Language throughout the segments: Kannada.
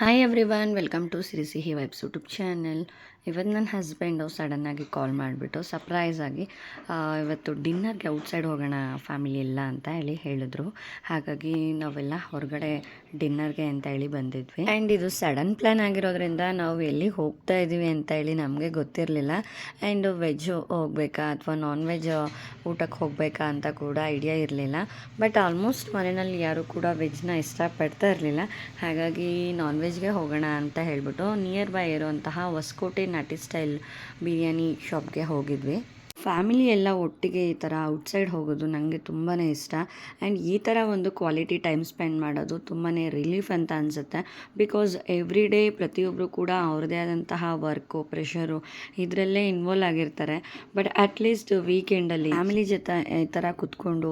ಹಾಯ್ ಎವ್ರಿವನ್, ವೆಲ್ಕಮ್ ಟು ಸಿರಿ ಸಿಹಿ ವೈಬ್ಸ್ ಯೂಟ್ಯೂಬ್ ಚಾನಲ್. ಇವತ್ತು ನನ್ನ ಹಸ್ಬೆಂಡು ಸಡನ್ನಾಗಿ ಕಾಲ್ ಮಾಡಿಬಿಟ್ಟು ಸರ್ಪ್ರೈಸಾಗಿ ಇವತ್ತು ಡಿನ್ನರ್ಗೆ ಔಟ್ಸೈಡ್ ಹೋಗೋಣ ಫ್ಯಾಮಿಲಿ ಎಲ್ಲ ಅಂತ ಹೇಳಿದರು. ಹಾಗಾಗಿ ನಾವೆಲ್ಲ ಹೊರಗಡೆ ಡಿನ್ನರ್ಗೆ ಅಂತ ಬಂದಿದ್ವಿ. ಆ್ಯಂಡ್ ಇದು ಸಡನ್ ಪ್ಲ್ಯಾನ್ ಆಗಿರೋದ್ರಿಂದ ನಾವು ಎಲ್ಲಿ ಹೋಗ್ತಾ ಇದ್ದೀವಿ ಅಂತ ನಮಗೆ ಗೊತ್ತಿರಲಿಲ್ಲ. ಆ್ಯಂಡ್ ವೆಜ್ಜು ಹೋಗ್ಬೇಕಾ ಅಥವಾ ನಾನ್ ವೆಜ್ ಊಟಕ್ಕೆ ಹೋಗಬೇಕಾ ಅಂತ ಕೂಡ ಐಡಿಯಾ ಇರಲಿಲ್ಲ. ಬಟ್ ಆಲ್ಮೋಸ್ಟ್ ಮನೆಯಲ್ಲಿ ಯಾರೂ ಕೂಡ ವೆಜ್ನ ಇಷ್ಟಪಡ್ತಾ ಇರಲಿಲ್ಲ. ಹಾಗಾಗಿ ನಾನ್ ವೆಜ್ಗೆ ಹೋಗೋಣ ಅಂತ ಹೇಳಿಬಿಟ್ಟು ನಿಯರ್ ಬೈ ಇರುವಂತಹ ಹೊಸಕೋಟೆ ನಾಟಿ ಸ್ಟೈಲ್ ಬಿರಿಯಾನಿ ಶಾಪ್ಗೆ ಹೋಗಿದ್ವಿ. ಫ್ಯಾಮಿಲಿ ಎಲ್ಲ ಒಟ್ಟಿಗೆ ಈ ಥರ ಔಟ್ಸೈಡ್ ಹೋಗೋದು ನನಗೆ ತುಂಬಾ ಇಷ್ಟ. ಆ್ಯಂಡ್ ಈ ಥರ ಒಂದು ಕ್ವಾಲಿಟಿ ಟೈಮ್ ಸ್ಪೆಂಡ್ ಮಾಡೋದು ತುಂಬಾ ರಿಲೀಫ್ ಅಂತ ಅನಿಸುತ್ತೆ. ಬಿಕಾಸ್ ಎವ್ರಿ ಡೇ ಪ್ರತಿಯೊಬ್ಬರು ಕೂಡ ಅವ್ರದ್ದೇ ಆದಂತಹ ವರ್ಕು, ಪ್ರೆಷರು ಇದರಲ್ಲೇ ಇನ್ವಾಲ್ವ್ ಆಗಿರ್ತಾರೆ. ಬಟ್ ಅಟ್ಲೀಸ್ಟ್ ವೀಕೆಂಡಲ್ಲಿ ಫ್ಯಾಮಿಲಿ ಜೊತೆ ಈ ಥರ ಕುತ್ಕೊಂಡು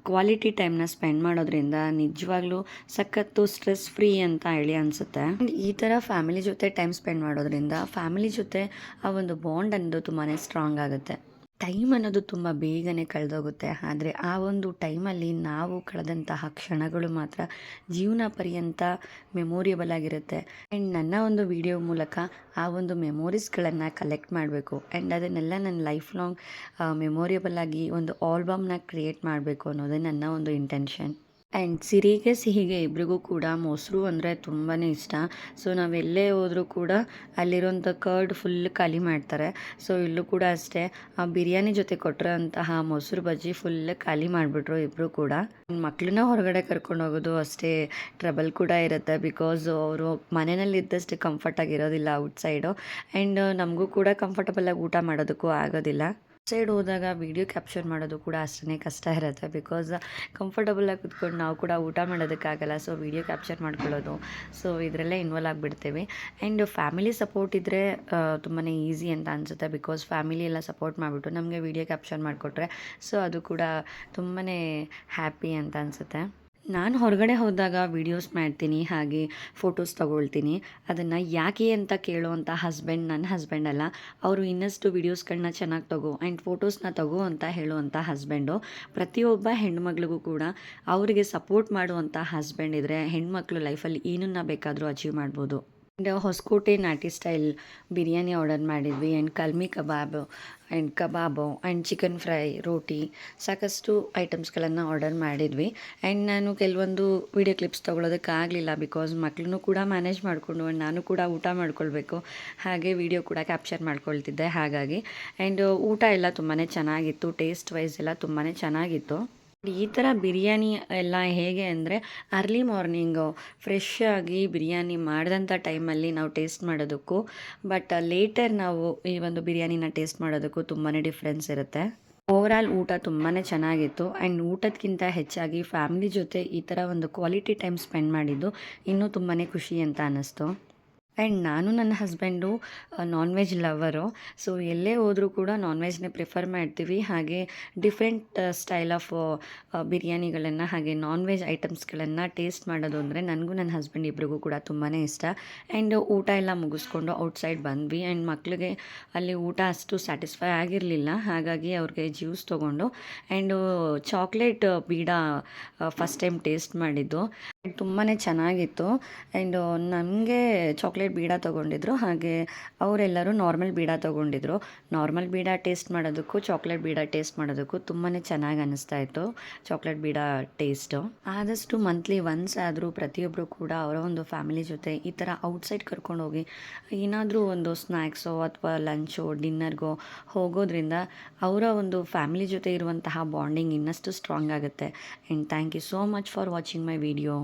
ಕ್ವಾಲಿಟಿ ಟೈಮ್ನ ಸ್ಪೆಂಡ್ ಮಾಡೋದ್ರಿಂದ ನಿಜವಾಗ್ಲೂ ಸಖತ್ತು ಸ್ಟ್ರೆಸ್ ಫ್ರೀ ಅಂತ ಅನಿಸುತ್ತೆ. ಆ್ಯಂಡ್ ಈ ಥರ ಫ್ಯಾಮಿಲಿ ಜೊತೆ ಟೈಮ್ ಸ್ಪೆಂಡ್ ಮಾಡೋದ್ರಿಂದ ಫ್ಯಾಮಿಲಿ ಜೊತೆ ಆ ಒಂದು ಬಾಂಡ್ ಅನ್ನೋದು ತುಂಬಾ ಸ್ಟ್ರಾಂಗ್ ಆಗುತ್ತೆ. ಟೈಮ್ ಅನ್ನೋದು ತುಂಬ ಬೇಗನೆ ಕಳೆದೋಗುತ್ತೆ. ಆದರೆ ಆ ಒಂದು ಟೈಮಲ್ಲಿ ನಾವು ಕಳೆದಂತಹ ಕ್ಷಣಗಳು ಮಾತ್ರ ಜೀವನ ಪರ್ಯಂತ ಮೆಮೊರಿಯಬಲ್ ಆಗಿರುತ್ತೆ. ಆ್ಯಂಡ್ ನನ್ನ ಒಂದು ವಿಡಿಯೋ ಮೂಲಕ ಆ ಒಂದು ಮೆಮೊರೀಸ್ಗಳನ್ನು ಕಲೆಕ್ಟ್ ಮಾಡಬೇಕು. ಆ್ಯಂಡ್ ಅದನ್ನೆಲ್ಲ ನನ್ನ ಲೈಫ್ ಲಾಂಗ್ ಮೆಮೊರಿಯಬಲ್ ಆಗಿ ಒಂದು ಆಲ್ಬಮ್ನ ಕ್ರಿಯೇಟ್ ಮಾಡಬೇಕು ಅನ್ನೋದೇ ನನ್ನ ಒಂದು ಇಂಟೆನ್ಷನ್. ಆ್ಯಂಡ್ ಸಿರಿಗೆ ಸಿಹಿಗೆ ಇಬ್ರಿಗೂ ಕೂಡ ಮೊಸರು ಅಂದರೆ ತುಂಬಾ ಇಷ್ಟ. ಸೊ ನಾವೆಲ್ಲೇ ಹೋದರೂ ಕೂಡ ಅಲ್ಲಿರೋಂಥ ಕರ್ಡ್ ಫುಲ್ ಖಾಲಿ ಮಾಡ್ತಾರೆ. ಸೊ ಇಲ್ಲೂ ಕೂಡ ಅಷ್ಟೇ, ಆ ಬಿರಿಯಾನಿ ಜೊತೆ ಕೊಟ್ಟಿರೋಂತಹ ಮೊಸರು ಬಜ್ಜಿ ಫುಲ್ ಖಾಲಿ ಮಾಡಿಬಿಟ್ರು ಇಬ್ಬರು ಕೂಡ. ಮಕ್ಕಳನ್ನ ಹೊರಗಡೆ ಕರ್ಕೊಂಡು ಹೋಗೋದು ಅಷ್ಟೇ ಟ್ರಬಲ್ ಕೂಡ ಇರುತ್ತೆ. ಬಿಕಾಸ್ ಅವರು ಮನೆಯಲ್ಲಿ ಇದ್ದಷ್ಟು ಕಂಫರ್ಟಾಗಿರೋದಿಲ್ಲ ಔಟ್ಸೈಡು. ಆ್ಯಂಡ್ ನಮಗೂ ಕೂಡ ಕಂಫರ್ಟಬಲಾಗಿ ಊಟ ಮಾಡೋದಕ್ಕೂ ಆಗೋದಿಲ್ಲ. ಸೈಡ್ ಹೋದಾಗ ವೀಡಿಯೋ ಕ್ಯಾಪ್ಚರ್ ಮಾಡೋದು ಕೂಡ ಅಷ್ಟೇ ಕಷ್ಟ ಇರುತ್ತೆ. ಬಿಕಾಸ್ ಕಂಫರ್ಟಬಲಾಗಿ ಕುತ್ಕೊಂಡು ನಾವು ಕೂಡ ಊಟ ಮಾಡೋದಕ್ಕಾಗಲ್ಲ. ಸೊ ವೀಡಿಯೋ ಕ್ಯಾಪ್ಚರ್ ಮಾಡ್ಕೊಳ್ಳೋದು, ಸೊ ಇದರಲ್ಲೇ ಇನ್ವಾಲ್ವ್ ಆಗಿಬಿಡ್ತೀವಿ. ಆ್ಯಂಡ್ ಫ್ಯಾಮಿಲಿ ಸಪೋರ್ಟ್ ಇದ್ದರೆ ತುಂಬಾ ಈಸಿ ಅಂತ ಅನಿಸುತ್ತೆ. ಬಿಕಾಸ್ ಫ್ಯಾಮಿಲಿ ಎಲ್ಲ ಸಪೋರ್ಟ್ ಮಾಡಿಬಿಟ್ಟು ನಮಗೆ ವೀಡಿಯೋ ಕ್ಯಾಪ್ಚರ್ ಮಾಡಿಕೊಟ್ರೆ ಸೊ ಅದು ಕೂಡ ತುಂಬಾ ಹ್ಯಾಪಿ ಅಂತ ಅನಿಸುತ್ತೆ. ನಾನು ಹೊರಗಡೆ ಹೋದಾಗ ವೀಡಿಯೋಸ್ ಮಾಡ್ತೀನಿ, ಹಾಗೆ ಫೋಟೋಸ್ ತೊಗೊಳ್ತೀನಿ. ಅದನ್ನು ಯಾಕೆ ಅಂತ ಕೇಳುವಂಥ ನನ್ನ ಹಸ್ಬೆಂಡ್ ಅಲ್ಲ, ಅವರು ಇನ್ನಷ್ಟು ವೀಡಿಯೋಸ್ಗಳನ್ನ ಚೆನ್ನಾಗಿ ತಗೋ ಆ್ಯಂಡ್ ಫೋಟೋಸ್ನ ತಗೋ ಅಂತ ಹೇಳುವಂಥ ಹಸ್ಬೆಂಡು. ಪ್ರತಿಯೊಬ್ಬ ಹೆಣ್ಮಕ್ಳಿಗೂ ಕೂಡ ಅವರಿಗೆ ಸಪೋರ್ಟ್ ಮಾಡುವಂಥ ಹಸ್ಬೆಂಡ್ ಇದ್ದರೆ ಹೆಣ್ಮಕ್ಳು ಲೈಫಲ್ಲಿ ಏನನ್ನ ಬೇಕಾದರೂ ಅಚೀವ್ ಮಾಡ್ಬೋದು. ಆ್ಯಂಡ್ ಹೊಸಕೋಟೆ ನಾಟಿ ಸ್ಟೈಲ್ ಬಿರಿಯಾನಿ ಆರ್ಡರ್ ಮಾಡಿದ್ವಿ. And kalmi kebab and kebab and chicken fry, roti, ಸಾಕಷ್ಟು ಐಟಮ್ಸ್ಗಳನ್ನು ಆರ್ಡರ್ ಮಾಡಿದ್ವಿ. ಆ್ಯಂಡ್ ನಾನು ಕೆಲವೊಂದು ವೀಡಿಯೋ ಕ್ಲಿಪ್ಸ್ ತೊಗೊಳೋದಕ್ಕಾಗಲಿಲ್ಲ. ಬಿಕಾಸ್ ಮಕ್ಕಳನ್ನೂ ಕೂಡ ಮ್ಯಾನೇಜ್ ಮಾಡಿಕೊಂಡು ಆ್ಯಂಡ್ ನಾನು ಕೂಡ ಊಟ ಮಾಡ್ಕೊಳ್ಬೇಕು, ಹಾಗೆ ವೀಡಿಯೋ ಕೂಡ ಕ್ಯಾಪ್ಚರ್ ಮಾಡ್ಕೊಳ್ತಿದ್ದೆ ಹಾಗಾಗಿ. ಆ್ಯಂಡ್ ಊಟ ಎಲ್ಲ ತುಂಬಾ ಚೆನ್ನಾಗಿತ್ತು, ಟೇಸ್ಟ್ ವೈಸ್ ಎಲ್ಲ ತುಂಬಾ ಚೆನ್ನಾಗಿತ್ತು. ಈ ಥರ ಬಿರಿಯಾನಿ ಎಲ್ಲ ಹೇಗೆ ಅಂದರೆ ಅರ್ಲಿ ಮಾರ್ನಿಂಗು ಫ್ರೆಶ್ ಆಗಿ ಬಿರಿಯಾನಿ ಮಾಡಿದಂಥ ಟೈಮಲ್ಲಿ ನಾವು ಟೇಸ್ಟ್ ಮಾಡೋದಕ್ಕೂ ಬಟ್ ಲೇಟರ್ ನಾವು ಈ ಒಂದು ಬಿರಿಯಾನಿನ ಟೇಸ್ಟ್ ಮಾಡೋದಕ್ಕೂ ತುಂಬಾ ಡಿಫ್ರೆನ್ಸ್ ಇರುತ್ತೆ. ಓವರಾಲ್ ಊಟ ತುಂಬಾ ಚೆನ್ನಾಗಿತ್ತು. ಆ್ಯಂಡ್ ಊಟಕ್ಕಿಂತ ಹೆಚ್ಚಾಗಿ ಫ್ಯಾಮಿಲಿ ಜೊತೆ ಈ ಥರ ಒಂದು ಕ್ವಾಲಿಟಿ ಟೈಮ್ ಸ್ಪೆಂಡ್ ಮಾಡಿದ್ದು ಇನ್ನೂ ತುಂಬಾ ಖುಷಿ ಅಂತ ಅನ್ನಿಸ್ತು. ಆ್ಯಂಡ್ ನಾನು ನನ್ನ husband non veg lover. So ಎಲ್ಲೇ ಹೋದರೂ ಕೂಡ ನಾನ್ ವೆಜ್ನೇ ಪ್ರಿಫರ್ ಮಾಡ್ತೀವಿ. ಹಾಗೆ ಡಿಫ್ರೆಂಟ್ ಸ್ಟೈಲ್ ಆಫ್ ಬಿರಿಯಾನಿಗಳನ್ನು ಹಾಗೆ ನಾನ್ ವೆಜ್ ಐಟಮ್ಸ್ಗಳನ್ನು ಟೇಸ್ಟ್ ಮಾಡೋದು ಅಂದರೆ ನನಗೂ ನನ್ನ ಹಸ್ಬೆಂಡ್ ಇಬ್ರಿಗೂ ಕೂಡ ತುಂಬಾ ಇಷ್ಟ. ಆ್ಯಂಡ್ ಊಟ ಎಲ್ಲ ಮುಗಿಸ್ಕೊಂಡು ಔಟ್ಸೈಡ್ ಬಂದ್ವಿ. ಆ್ಯಂಡ್ ಮಕ್ಕಳಿಗೆ ಅಲ್ಲಿ ಊಟ ಅಷ್ಟು ಸ್ಯಾಟಿಸ್ಫೈ ಆಗಿರಲಿಲ್ಲ. ಹಾಗಾಗಿ ಅವ್ರಿಗೆ ಜ್ಯೂಸ್ ತೊಗೊಂಡು and chocolate beeda first time taste ಮಾಡಿದ್ದು ತುಂಬಾ ಚೆನ್ನಾಗಿತ್ತು. ಆ್ಯಂಡ್ ನನಗೆ ಚಾಕ್ಲೇಟ್ ಬೀಡ ತೊಗೊಂಡಿದ್ರು, ಹಾಗೆ ಅವರೆಲ್ಲರೂ ನಾರ್ಮಲ್ ಬೀಡ ತೊಗೊಂಡಿದ್ರು. ನಾರ್ಮಲ್ ಬೀಡ ಟೇಸ್ಟ್ ಮಾಡೋದಕ್ಕೂ ಚಾಕ್ಲೇಟ್ ಬೀಡ ಟೇಸ್ಟ್ ಮಾಡೋದಕ್ಕೂ ತುಂಬಾ ಚೆನ್ನಾಗಿ ಅನ್ನಿಸ್ತಾ ಇತ್ತು ಚಾಕ್ಲೇಟ್ ಬೀಡ ಟೇಸ್ಟು. ಆದಷ್ಟು ಮಂತ್ಲಿ ಒನ್ಸ್ ಆದರೂ ಪ್ರತಿಯೊಬ್ಬರು ಕೂಡ ಅವರ ಒಂದು ಫ್ಯಾಮಿಲಿ ಜೊತೆ ಈ ಥರ ಔಟ್ಸೈಡ್ ಕರ್ಕೊಂಡೋಗಿ ಏನಾದರೂ ಒಂದು ಸ್ನ್ಯಾಕ್ಸೋ ಅಥವಾ ಲಂಚೋ ಡಿನ್ನರ್ಗೋ ಹೋಗೋದ್ರಿಂದ ಅವರ ಒಂದು ಫ್ಯಾಮಿಲಿ ಜೊತೆ ಇರುವಂತಹ ಬಾಂಡಿಂಗ್ ಇನ್ನಷ್ಟು ಸ್ಟ್ರಾಂಗ್ ಆಗುತ್ತೆ. And thank you so much for watching my video.